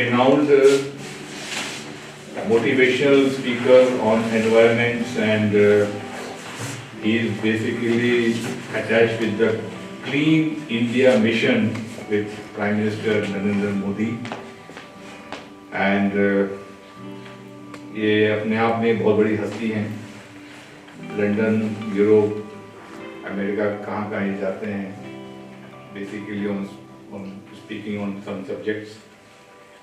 renowned motivational speaker on environments, and he is basically attached with the Clean India mission with Prime Minister Narendra Modi. And ये अपने आप में बहुत बड़ी हस्ती हैं। लंदन, यूरोप, अमेरिका कहाँ ये जाते हैं, basically on speaking on some subjects.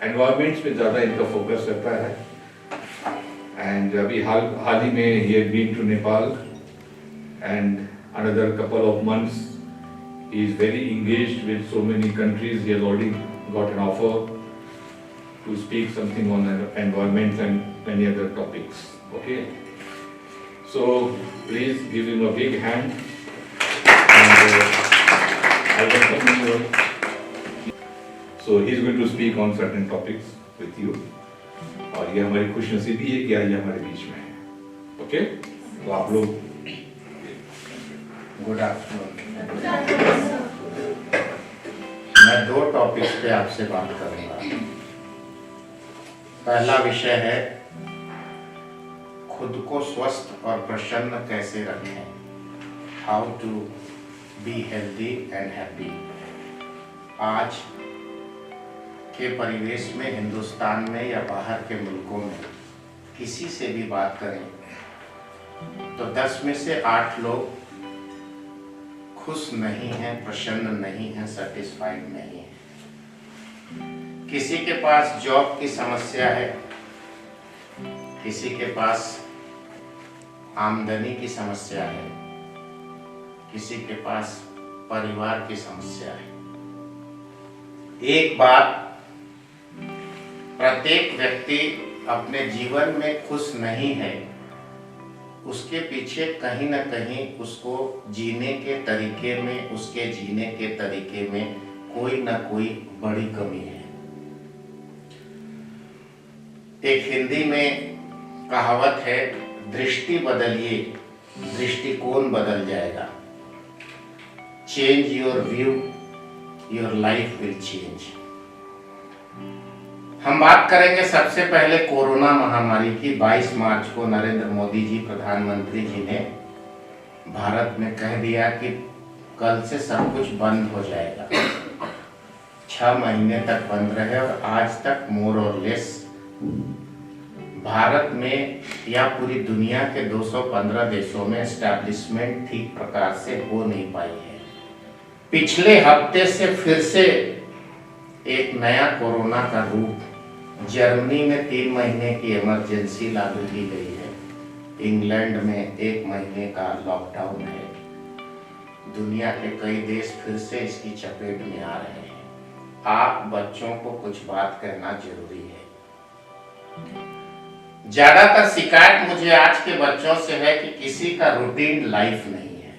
Environments में ज़्यादा इनका फोकस रहता है। And अभी हाल ही में he had been to Nepal, and another couple of months he is very engaged with so many countries. He has already got an offer to speak something on environment and many other topics. Okay, so please give him a big hand, and I welcome him. So he is going to speak on certain topics with you. और ये हमारी खुशनसीबी है कि आज ये हमारे बीच में है। ओके, तो आप लोग गुड आफ्टरनून। मैं दो टॉपिक्स पे आपसे बात करूंगा। पहला विषय है खुद को स्वस्थ और प्रसन्न कैसे रखें, how to be healthy and happy. आज के परिवेश में, हिंदुस्तान में या बाहर के मुल्कों में किसी से भी बात करें तो 10 में से 8 लोग खुश नहीं हैं, प्रसन्न नहीं हैं, सेटिस्फाइड नहीं हैं। किसी के पास जॉब की समस्या है, किसी के पास आमदनी की समस्या है, किसी के पास परिवार की समस्या है। एक बात, प्रत्येक व्यक्ति अपने जीवन में खुश नहीं है, उसके पीछे कहीं ना कहीं उसको जीने के तरीके में, उसके जीने के तरीके में कोई ना कोई बड़ी कमी है। एक हिंदी में कहावत है, दृष्टि बदलिए दृष्टिकोण बदल जाएगा। Change your view, your life will change. हम बात करेंगे सबसे पहले कोरोना महामारी की। 22 मार्च को नरेंद्र मोदी जी, प्रधानमंत्री जी ने भारत में कह दिया कि कल से सब कुछ बंद हो जाएगा। 6 महीने तक बंद रहे और आज तक मोर और लेस भारत में या पूरी दुनिया के 215 देशों में एस्टैब्लिशमेंट ठीक प्रकार से हो नहीं पाई है। पिछले हफ्ते से फिर से एक नया कोरोना का रूप, जर्मनी में 3 महीने की इमरजेंसी लागू की गई है, इंग्लैंड में 1 महीने का लॉकडाउन है। दुनिया के कई देश फिर से इसकी चपेट में आ रहे हैं। आप बच्चों को कुछ बात कहना जरूरी है। ज्यादातर शिकायत मुझे आज के बच्चों से है कि किसी का रूटीन लाइफ नहीं है।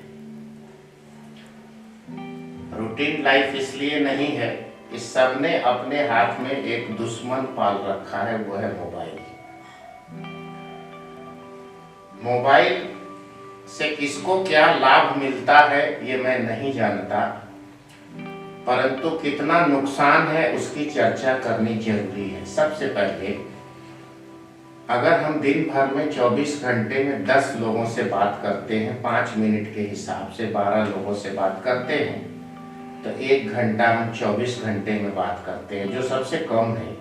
रूटीन लाइफ इसलिए नहीं है कि सबने अपने हाथ में एक दुश्मन पाल रखा है, वो है मोबाइल। मोबाइल से किसको क्या लाभ मिलता है ये मैं नहीं जानता, परंतु कितना नुकसान है उसकी चर्चा करनी जरूरी है। सबसे पहले, अगर हम दिन भर में 24 घंटे में 10 लोगों से बात करते हैं, 5 मिनट के हिसाब से 12 लोगों से बात करते हैं, तो 1 घंटा हम 24 घंटे में बात करते हैं, जो सबसे कम है।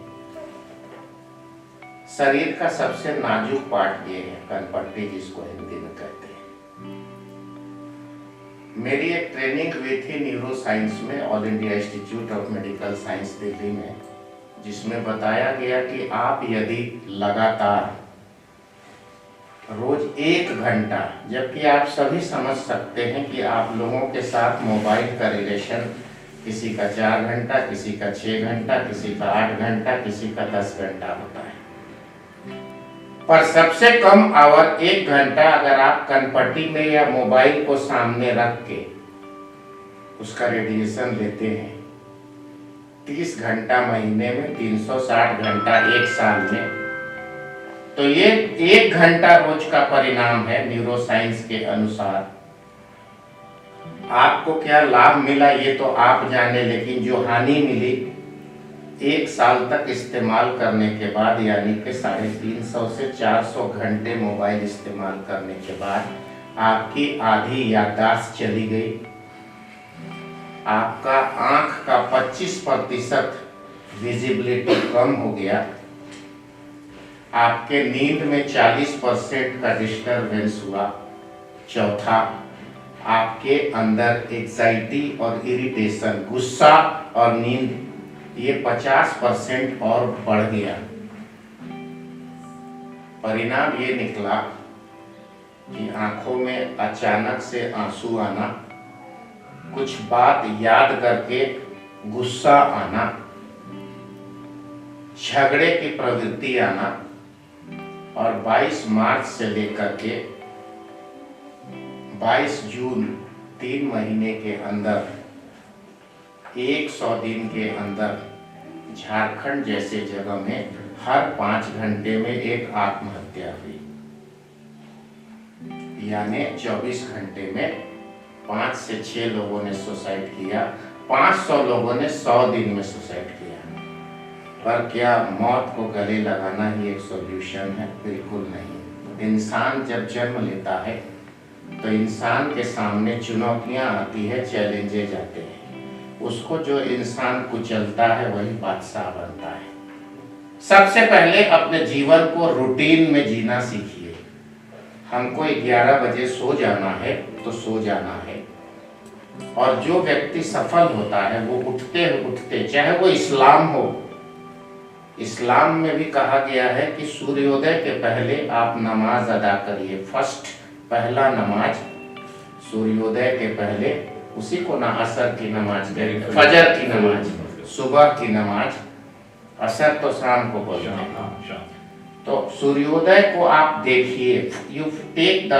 शरीर का सबसे नाजुक पार्ट ये है, कनपट्टी जिसको हिंदी में कहते हैं। मेरी एक ट्रेनिंग हुई थी न्यूरो साइंस में, all India institute of medical science Delhi में, जिसमें बताया गया कि आप यदि लगातार रोज 1 घंटा, जबकि आप सभी समझ सकते हैं कि आप लोगों के साथ मोबाइल का रिलेशन किसी का 4 घंटा, किसी का 6 घंटा, किसी का 8 घंटा, किसी का 10 घंटा होता है, पर सबसे कम आवर 1 घंटा अगर आप कनपट्टी में या मोबाइल को सामने रख के उसका रेडिएशन लेते हैं, 30 घंटा महीने में, 360 घंटा 1 साल में, तो ये 1 घंटा रोज का परिणाम है न्यूरो साइंस के अनुसार। आपको क्या लाभ मिला ये तो आप जाने, लेकिन जो हानि मिली 1 साल तक इस्तेमाल करने के बाद, यानी कि 350 से 400 घंटे मोबाइल इस्तेमाल करने के बाद आपकी आधी याददाश्त चली गई, आपका आंख का 25% विजिबिलिटी कम हो गया, आपके नींद में 40% का डिस्टरबेंस हुआ। चौथा, आपके अंदर एंजाइटी और इरिटेशन, गुस्सा और नींद, ये 50% और बढ़ गया। परिणाम ये निकला कि आंखों में अचानक से आंसू आना, कुछ बात याद करके गुस्सा आना, झगड़े की प्रवृत्ति आना, और 22 मार्च से लेकर के 22 जून 3 महीने के अंदर 100 दिन के अंदर झारखंड जैसे जगह में हर 5 घंटे में एक आत्महत्या हुई। यानी 24 घंटे में 5 से 6 लोगों ने सुसाइड किया, 500 लोगों ने 100 दिन में सुसाइड किया। पर क्या मौत को गले लगाना ही एक सॉल्यूशन है? बिल्कुल नहीं। इंसान जब जन्म लेता है तो इंसान के सामने चुनौतियां आती है, चैलेंजेज आते हैं। उसको जो इंसान कुचलता है वही बादशाह बनता है। सबसे पहले अपने जीवन को रूटीन में जीना सीखिए। हमको 11 बजे सो जाना है तो सो जाना है। और जो व्यक्ति सफल होता है वो उठते उठते, चाहे वो इस्लाम हो, इस्लाम में भी कहा गया है कि सूर्योदय के पहले आप नमाज अदा करिए। फर्स्ट, पहला नमाज सूर्योदय के पहले, उसी को ना असर की नमाज करें, फजर की नमाज, सुबह की नमाज, असर तो शाम को बोलते हैं। तो सूर्योदय को आप देखिए, you take the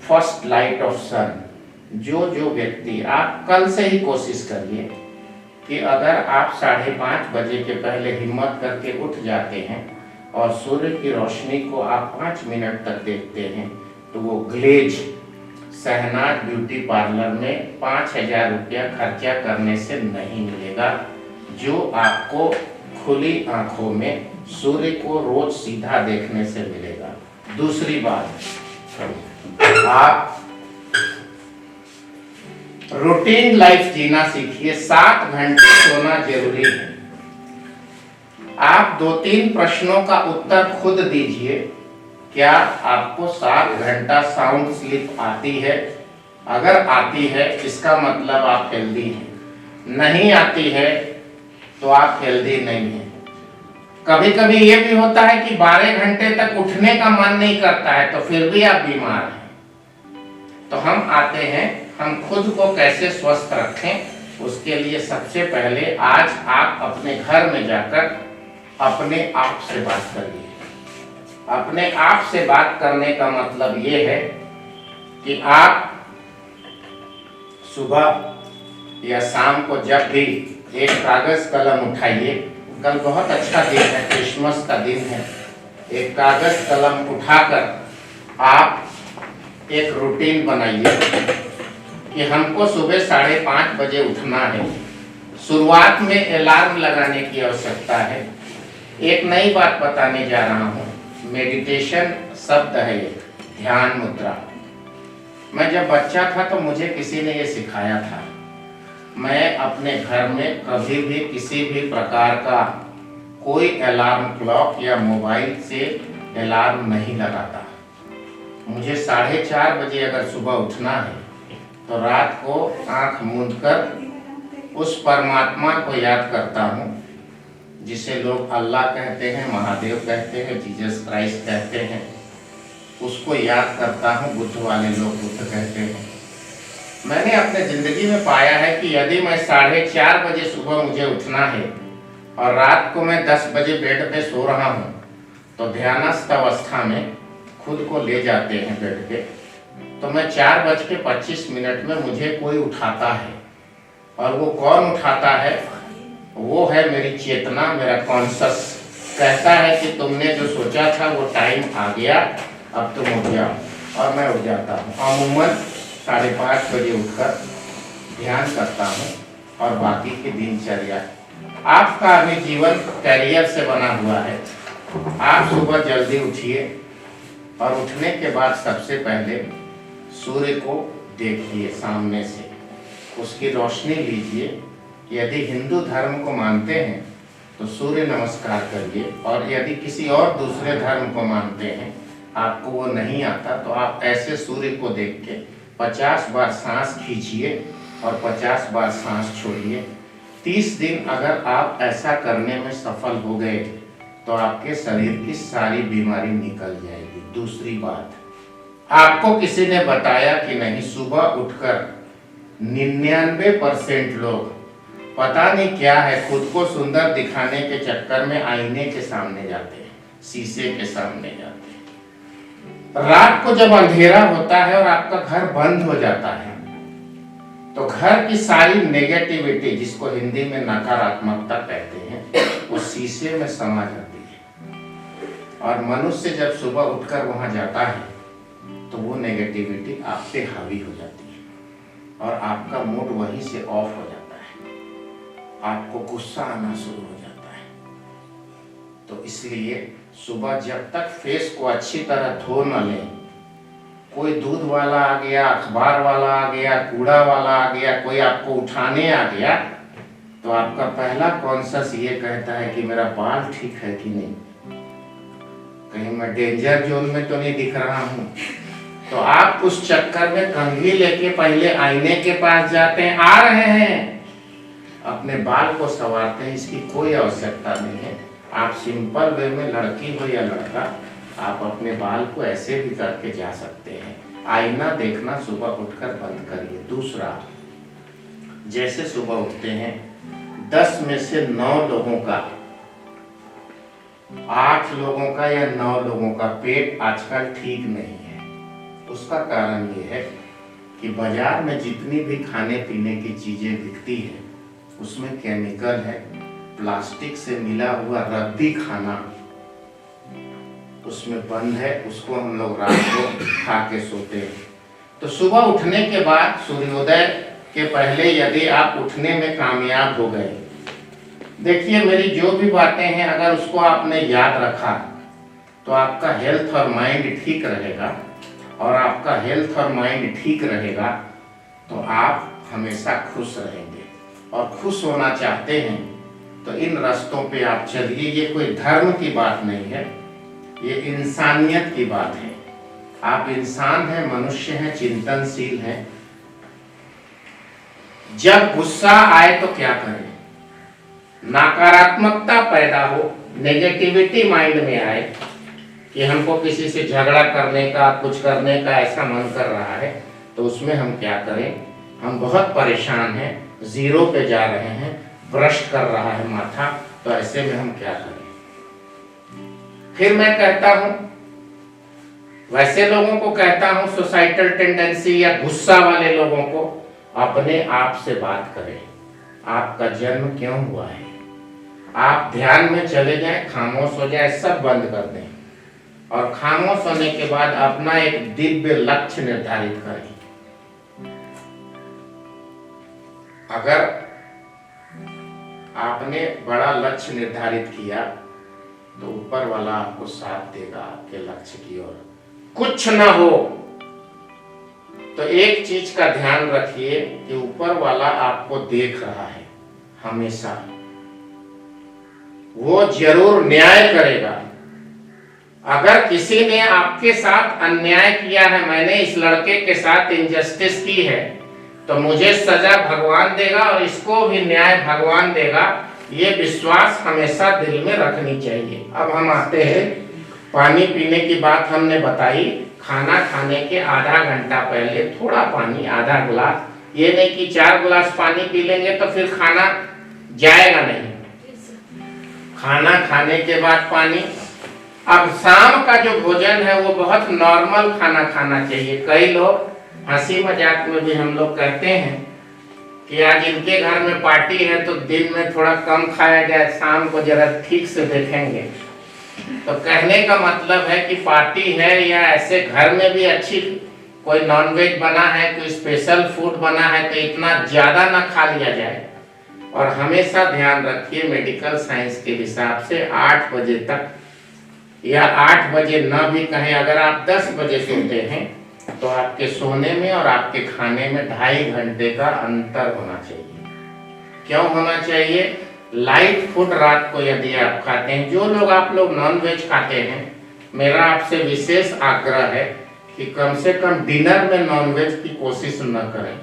first light of sun. जो व्यक्ति, आप कल से ही कोशिश करिए कि अगर आप 5:30 बजे के पहले हिम्मत करके उठ जाते हैं और सूर्य की रोशनी को आप 5 मिनट तक देखते हैं, तो वो ग्लेज शहनाज ब्यूटी पार्लर में 5000 रुपया खर्चा करने से नहीं मिलेगा, जो आपको खुली आंखों में सूर्य को रोज सीधा देखने से मिलेगा। दूसरी बात, आप रूटीन लाइफ जीना सीखिए। 7 घंटे सोना जरूरी है। आप 2-3 प्रश्नों का उत्तर खुद दीजिए। क्या आपको 7 घंटा साउंड स्लीप आती है? अगर आती है इसका मतलब आप हेल्दी हैं। नहीं आती है तो आप हेल्दी नहीं हैं। कभी कभी ये भी होता है कि 12 घंटे तक उठने का मन नहीं करता है, तो फिर भी आप बीमार हैं। तो हम आते हैं, हम खुद को कैसे स्वस्थ रखें, उसके लिए सबसे पहले आज आप अपने घर में जाकर अपने आप से बात करिए। अपने आप से बात करने का मतलब ये है कि आप सुबह या शाम को जब भी एक कागज कलम उठाइए, कल बहुत अच्छा दिन है, क्रिसमस का दिन है, एक कागज कलम उठाकर आप एक रूटीन बनाइए कि हमको सुबह 5:30 बजे उठना है। शुरुआत में अलार्म लगाने की आवश्यकता है। एक नई बात बताने जा रहा हूँ, मेडिटेशन शब्द है एक, ध्यान मुद्रा। मैं जब बच्चा था तो मुझे किसी ने ये सिखाया था। मैं अपने घर में कभी भी किसी भी प्रकार का कोई अलार्म क्लॉक या मोबाइल से अलार्म नहीं लगाता। मुझे 4:30 बजे अगर सुबह उठना है तो रात को आंख मूंदकर उस परमात्मा को याद करता हूँ, जिसे लोग अल्लाह कहते हैं, महादेव कहते हैं, जीसस क्राइस्ट कहते हैं, उसको याद करता हूँ। बुद्ध वाले लोग बुद्ध कहते हैं। मैंने अपने जिंदगी में पाया है कि यदि मैं 4:30 बजे सुबह मुझे उठना है और रात को मैं 10 बजे बेड पे सो रहा हूँ, तो ध्यानस्थ अवस्था में खुद को ले जाते हैं बेड पे, तो मैं 4:25 में मुझे कोई उठाता है। और वो कौन उठाता है? वो है मेरी चेतना, मेरा कॉन्शस। कहता है कि तुमने जो सोचा था वो टाइम आ गया, अब तुम उठ जाओ। और मैं उठ जाता हूँ। अमूमन 5:30 बजे उठकर ध्यान करता हूँ और बाकी की दिनचर्या आपका अभी जीवन कैरियर से बना हुआ है। आप सुबह जल्दी उठिए और उठने के बाद सबसे पहले सूर्य को देखिए सामने से, उसकी रोशनी लीजिए। यदि हिंदू धर्म को मानते हैं तो सूर्य नमस्कार करिए, और यदि किसी और दूसरे धर्म को मानते हैं, आपको वो नहीं आता, तो आप ऐसे सूर्य को देख के 50 बार सांस खींचिए और 50 बार सांस छोड़िए। 30 दिन अगर आप ऐसा करने में सफल हो गए तो आपके शरीर की सारी बीमारी निकल जाएगी। दूसरी बात, आपको किसी ने बताया कि नहीं, सुबह उठकर 99% लोग पता नहीं क्या है, खुद को सुंदर दिखाने के चक्कर में आईने के सामने जाते हैं, शीशे के सामने जाते हैं। रात को जब अंधेरा होता है और आपका घर बंद हो जाता है तो घर की सारी नेगेटिविटी, जिसको हिंदी में नकारात्मकता कहते हैं, वो शीशे में समा जाती है। और मनुष्य जब सुबह उठकर वहां जाता है तो वो नेगेटिविटी आप पे हावी हो जाती है और आपका मूड वहीं से ऑफ हो जाता है, आपको गुस्सा आना शुरू हो जाता है। तो इसलिए सुबह जब तक फेस को अच्छी तरह धो न लें, कोई दूध वाला आ गया, अखबार वाला आ गया, कूड़ा वाला आ गया, कोई आपको उठाने आ गया, तो आपका पहला कॉन्शस ये कहता है कि मेरा बाल ठीक है कि नहीं, कहीं मैं डेंजर जोन में तो नहीं दिख रहा हूं। तो आप उस चक्कर में कंघी लेके पहले आईने के पास जाते हैं, आ रहे हैं, अपने बाल को संवारते हैं। इसकी कोई आवश्यकता नहीं है। आप सिंपल वे में, लड़की हो या लड़का, आप अपने बाल को ऐसे भी करके जा सकते हैं। आईना देखना सुबह उठकर बंद करिए। दूसरा, जैसे सुबह उठते हैं 10 में से 9 लोगों का, 8 लोगों का या 9 लोगों का पेट आजकल ठीक नहीं है। उसका कारण ये है कि बाजार में जितनी भी खाने पीने की चीजें बिकती है उसमें केमिकल है, प्लास्टिक से मिला हुआ रद्दी खाना उसमें बंद है, उसको हम लोग रात को खा के सोते हैं। तो सुबह उठने के बाद, सूर्योदय के पहले यदि आप उठने में कामयाब हो गए, देखिए मेरी जो भी बातें हैं अगर उसको आपने याद रखा तो आपका हेल्थ और माइंड ठीक रहेगा, और आपका हेल्थ और माइंड ठीक रहेगा तो आप हमेशा खुश रहेंगे। और खुश होना चाहते हैं तो इन रास्तों पे आप चलिए। ये कोई धर्म की बात नहीं है, ये इंसानियत की बात है। आप इंसान हैं, मनुष्य हैं, चिंतनशील हैं। जब गुस्सा आए तो क्या करें, नकारात्मकता पैदा हो, नेगेटिविटी माइंड में आए कि हमको किसी से झगड़ा करने का, कुछ करने का ऐसा मन कर रहा है, तो उसमें हम क्या करें, हम बहुत परेशान हैं, जीरो पे जा रहे हैं, भ्रष्ट कर रहा है माथा, तो ऐसे में हम क्या करें। फिर मैं कहता हूं, वैसे लोगों को कहता हूं, सोसाइटल टेंडेंसी या गुस्सा वाले लोगों को, अपने आप से बात करें। आपका जन्म क्यों हुआ है, आप ध्यान में चले जाएं, खामोश हो जाए, सब बंद कर दें, और खामोश होने के बाद अपना एक दिव्य लक्ष्य निर्धारित करें। अगर आपने बड़ा लक्ष्य निर्धारित किया तो ऊपर वाला आपको साथ देगा आपके लक्ष्य की ओर। कुछ ना हो तो एक चीज का ध्यान रखिए कि ऊपर वाला आपको देख रहा है हमेशा, वो जरूर न्याय करेगा। अगर किसी ने आपके साथ अन्याय किया है, मैंने इस लड़के के साथ इनजस्टिस की है, तो मुझे सजा भगवान देगा और इसको भी न्याय भगवान देगा। ये विश्वास हमेशा दिल में रखनी चाहिए। अब हम आते हैं, पानी पीने की बात हमने बताई। खाना खाने के आधा घंटा पहले थोड़ा पानी, आधा गिलास, ये नहीं कि 4 गिलास पानी पी लेंगे तो फिर खाना जाएगा नहीं। खाना खाने के बाद पानी। अब शाम का जो भोजन है वो बहुत नॉर्मल खाना खाना चाहिए। कई लोग हंसी मजाक में भी हम लोग कहते हैं कि आज इनके घर में पार्टी है तो दिन में थोड़ा कम खाया जाए, शाम को जरा ठीक से देखेंगे। तो कहने का मतलब है कि पार्टी है या ऐसे घर में भी अच्छी कोई नॉनवेज बना है, कोई स्पेशल फूड बना है, तो इतना ज्यादा ना खा लिया जाए। और हमेशा ध्यान रखिए मेडिकल साइंस के हिसाब से 8 बजे तक, या 8 बजे न भी कहें, अगर आप 10 बजे सोते हैं तो आपके सोने में और आपके खाने में 2.5 घंटे का अंतर होना चाहिए। क्यों होना चाहिए? लाइट फूड रात को यदि आप खाते हैं, जो लोग आप लोग नॉन वेज खाते हैं, मेरा आपसे विशेष आग्रह है कि कम से कम डिनर में नॉन वेज की कोशिश न करें,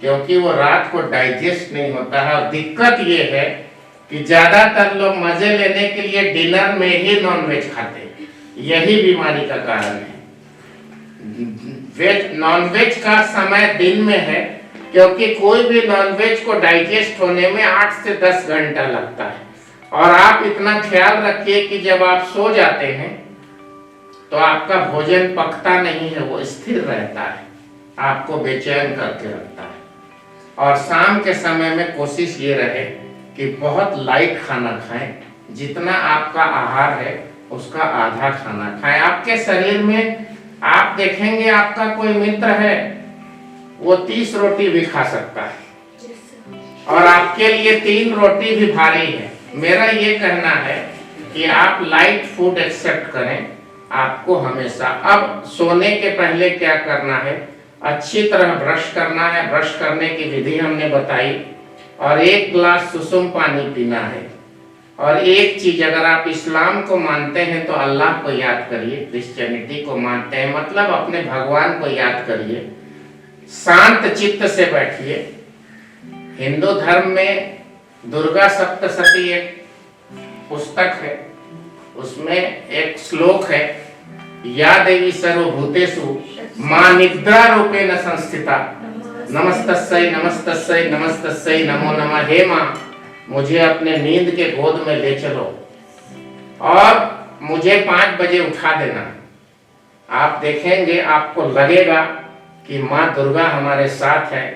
क्योंकि वो रात को डाइजेस्ट नहीं होता है। और दिक्कत ये है कि ज्यादातर लोग मजे लेने के लिए डिनर में ही नॉन वेज खाते हैं, यही बीमारी का कारण है। नॉन वेज का समय दिन में है, क्योंकि कोई भी नॉन वेज को डाइजेस्ट होने में 8 से 10 घंटा लगता है। और आप इतना ख्याल रखिए कि जब आप सो जाते हैं तो आपका भोजन पकता नहीं है, वो स्थिर रहता है, आपको बेचैन करके रखता है। और शाम के समय में कोशिश ये रहे कि बहुत लाइट खाना खाएं, जितना आपका आहार है उसका आधा खाना खाएं। आपके शरीर में आप देखेंगे, आपका कोई मित्र है वो 30 रोटी भी खा सकता है और आपके लिए 3 रोटी भी भारी है। मेरा ये कहना है कि आप लाइट फूड एक्सेप्ट करें। आपको हमेशा अब सोने के पहले क्या करना है, अच्छी तरह ब्रश करना है। ब्रश करने की विधि हमने बताई, और 1 गिलास सुसुम पानी पीना है। और एक चीज, अगर आप इस्लाम को मानते हैं तो अल्लाह को याद करिए, क्रिश्चियनिटी को मानते हैं मतलब अपने भगवान को याद करिए, शांत चित्त से बैठिए। हिंदू धर्म में दुर्गा सप्तशती एक पुस्तक है, उसमें एक श्लोक है, या देवी सर्वभूतेषु मां निद्रा रूपेण संस्थिता, नमस्तस्यै नमस्तस्यै नमस्तस्यै नमो नमः। हे मां, मुझे अपने नींद के गोद में ले चलो और मुझे 5 बजे उठा देना। आप देखेंगे, आपको लगेगा कि माँ दुर्गा हमारे साथ है।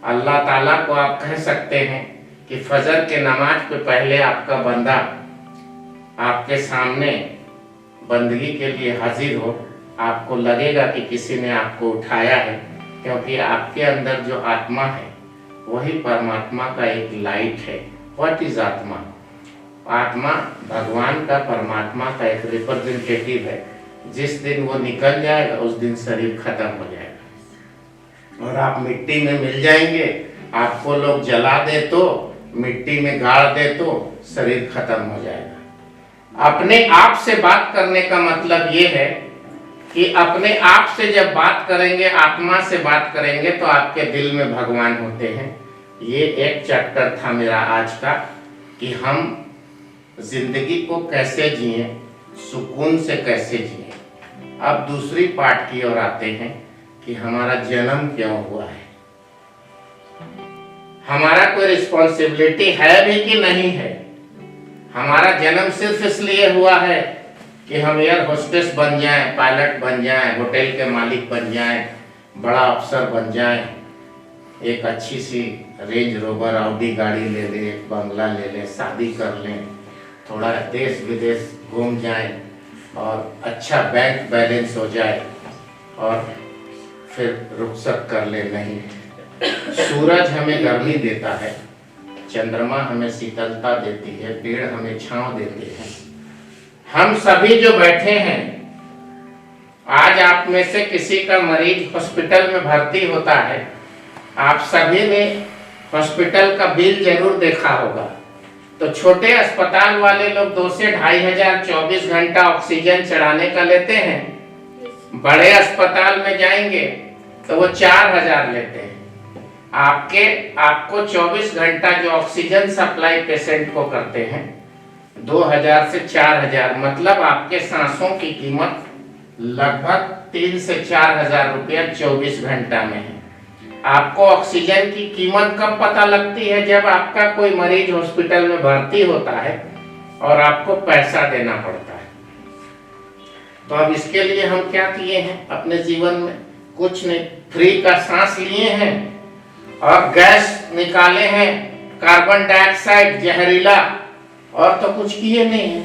अल्लाह ताला को आप कह सकते हैं कि फजर के नमाज पे पहले आपका बंदा आपके सामने बंदगी के लिए हाजिर हो। आपको लगेगा कि किसी ने आपको उठाया है, क्योंकि आपके अंदर जो आत्मा है वही परमात्मा का एक लाइट है। व्हाट इज आत्मा? आत्मा भगवान का, परमात्मा का एक रिप्रेजेंटेटिव है। जिस दिन वो निकल जाएगा उस दिन शरीर खत्म हो जाएगा और आप मिट्टी में मिल जाएंगे। आपको लोग जला दे तो, मिट्टी में गाड़ दे तो शरीर खत्म हो जाएगा। अपने आप से बात करने का मतलब ये है कि अपने आप से जब बात करेंगे, आत्मा से बात करेंगे, तो आपके दिल में भगवान होते हैं। ये एक चैप्टर था मेरा आज का कि हम जिंदगी को कैसे जिए, सुकून से कैसे जिए। अब दूसरी पार्ट की ओर आते हैं कि हमारा जन्म क्यों हुआ है, हमारा कोई रिस्पॉन्सिबिलिटी है भी कि नहीं है। हमारा जन्म सिर्फ इसलिए हुआ है कि हम एयर होस्टेस बन जाएं, पायलट बन जाएं, होटल के मालिक बन जाएं, बड़ा अफसर बन जाएं, एक अच्छी सी रेंज रोवर ऑडी गाड़ी ले लें, एक बंगला ले लें, शादी कर लें, थोड़ा देश विदेश घूम जाएं और अच्छा बैंक बैलेंस हो जाए और फिर रुखसत कर ले। नहीं, सूरज हमें गर्मी देता है, चंद्रमा हमें शीतलता देती है, पेड़ हमें छांव देते हैं। हम सभी जो बैठे हैं, आज आप में से किसी का मरीज हॉस्पिटल में भर्ती होता है, आप सभी ने हॉस्पिटल का बिल जरूर देखा होगा। तो छोटे अस्पताल वाले लोग 2 से 2,500 24 घंटा ऑक्सीजन चढ़ाने का लेते हैं। बड़े अस्पताल में जाएंगे तो वो 4,000 लेते हैं। आपको 24 घंटा जो ऑक्सीजन सप्लाई पेशेंट को करते हैं 2,000 से 4,000, मतलब आपके सांसों की कीमत लगभग 3 से 4,000 रुपया 24 घंटा में है। आपको ऑक्सीजन की कीमत कब पता लगती है? जब आपका कोई मरीज हॉस्पिटल में भर्ती होता है और आपको पैसा देना पड़ता है। तो अब इसके लिए हम क्या किए हैं अपने जीवन में? कुछ नहीं, फ्री का सांस लिए हैं और गैस निकाले हैं, कार्बन डाइऑक्साइड जहरीला, और तो कुछ किए नहीं है।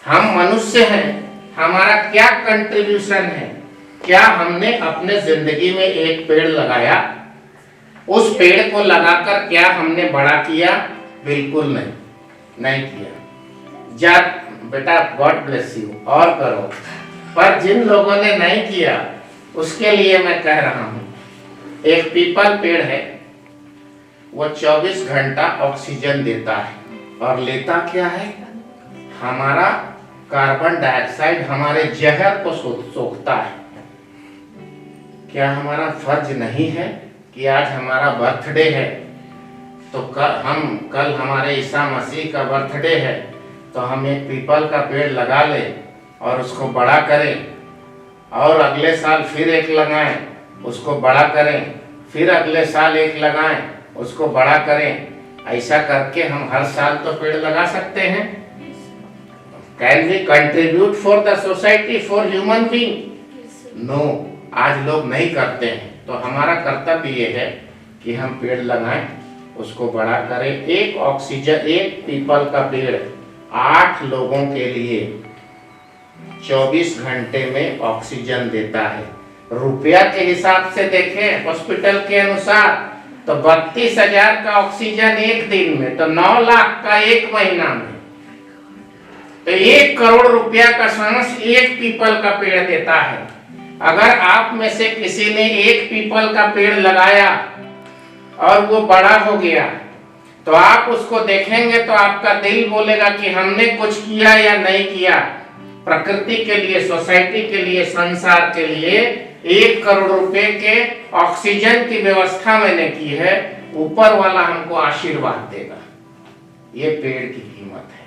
हम मनुष्य हैं, हमारा क्या कंट्रीब्यूशन है? क्या हमने अपने जिंदगी में एक पेड़ लगाया? उस पेड़ को लगाकर क्या हमने बड़ा किया? बिल्कुल नहीं, नहीं किया। जा बेटा, गॉड ब्लेस यू, और करो। पर जिन लोगों ने नहीं किया उसके लिए मैं कह रहा हूं, एक पीपल पेड़ है, वो 24 घंटा ऑक्सीजन देता है और लेता क्या है, हमारा कार्बन डाइऑक्साइड, हमारे जहर को सोखता है। क्या हमारा फर्ज नहीं है कि आज हमारा बर्थडे है तो कल हमारे ईसा मसीह का बर्थडे है तो हम एक पीपल का पेड़ लगा लें और उसको बड़ा करें, और अगले साल फिर एक लगाएं, उसको बड़ा करें, फिर अगले साल एक लगाएं, उसको बड़ा करें। ऐसा करके हम हर साल तो पेड़ लगा सकते हैं। Can we contribute for the society, for human being? No, आज लोग नहीं करते हैं। तो हमारा कर्तव्य ये है कि हम पेड़ लगाएं, उसको बड़ा करें। एक ऑक्सीजन, एक पीपल का पेड़ 8 लोगों के लिए 24 घंटे में ऑक्सीजन देता है। रुपया के हिसाब से देखें, हॉस्पिटल के अनुसार तो 32,000 का ऑक्सीजन एक दिन में, तो 9 लाख का एक महीना में, तो 1 करोड़ रुपया का सांस एक पीपल का पेड़ देता है। अगर आप में से किसी ने एक पीपल का पेड़ लगाया और वो बड़ा हो गया तो आप उसको देखेंगे तो आपका दिल बोलेगा कि हमने कुछ किया या नहीं किया। प्रकृति के लिए, सोसाइटी के लिए, संसार के लिए 1 करोड़ रुपए के ऑक्सीजन की व्यवस्था मैंने की है, ऊपर वाला हमको आशीर्वाद देगा। ये पेड़ की कीमत है।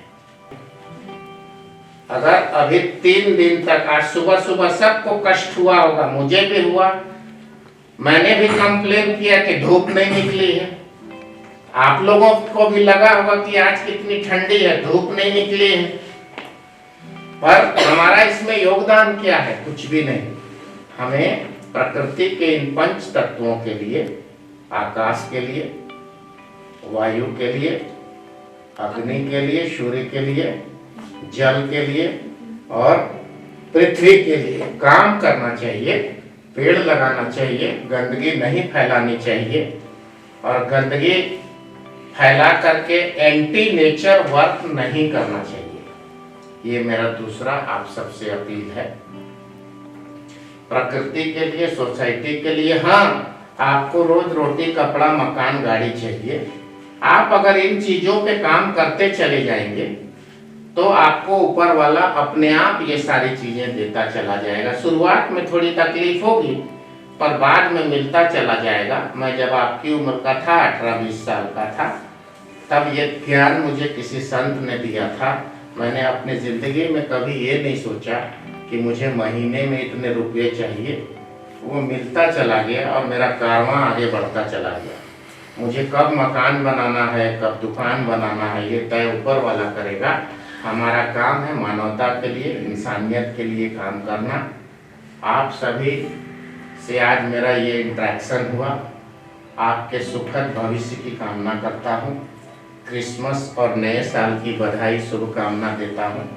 अगर अभी 3 दिन तक, आज सुबह सुबह सबको कष्ट हुआ होगा, मुझे भी हुआ, मैंने भी कंप्लेन किया कि धूप नहीं निकली है। आप लोगों को भी लगा होगा कि आज कितनी ठंडी है, धूप नहीं निकली है। पर हमारा इसमें योगदान क्या है? कुछ भी नहीं। हमें प्रकृति के इन 5 तत्वों के लिए, आकाश के लिए, वायु के लिए, अग्नि के लिए, सूर्य के लिए, जल के लिए और पृथ्वी के लिए काम करना चाहिए। पेड़ लगाना चाहिए, गंदगी नहीं फैलानी चाहिए, और गंदगी फैला करके एंटी नेचर वर्क नहीं करना चाहिए। ये मेरा दूसरा आप सबसे अपील है। प्रकृति के लिए, सोसाइटी के लिए, हाँ, आपको रोज रोटी, कपड़ा, मकान, गाड़ी चाहिए। आप अगर इन चीजों पे काम करते चले जाएंगे तो आपको ऊपर वाला अपने आप ये सारी चीजें देता चला जाएगा। शुरुआत में थोड़ी तकलीफ होगी पर बाद में मिलता चला जाएगा। मैं जब आपकी उम्र का था, 18-20 साल का था, तब ये ज्ञान मुझे किसी संत ने दिया था। मैंने अपनी जिंदगी में कभी ये नहीं सोचा कि मुझे महीने में इतने रुपये चाहिए। वो मिलता चला गया और मेरा कारवां आगे बढ़ता चला गया। मुझे कब मकान बनाना है, कब दुकान बनाना है, ये तय ऊपर वाला करेगा। हमारा काम है मानवता के लिए, इंसानियत के लिए काम करना। आप सभी से आज मेरा ये इंटरेक्शन हुआ। आपके सुखद भविष्य की कामना करता हूँ। क्रिसमस और नए साल की बधाई, शुभकामना देता हूँ।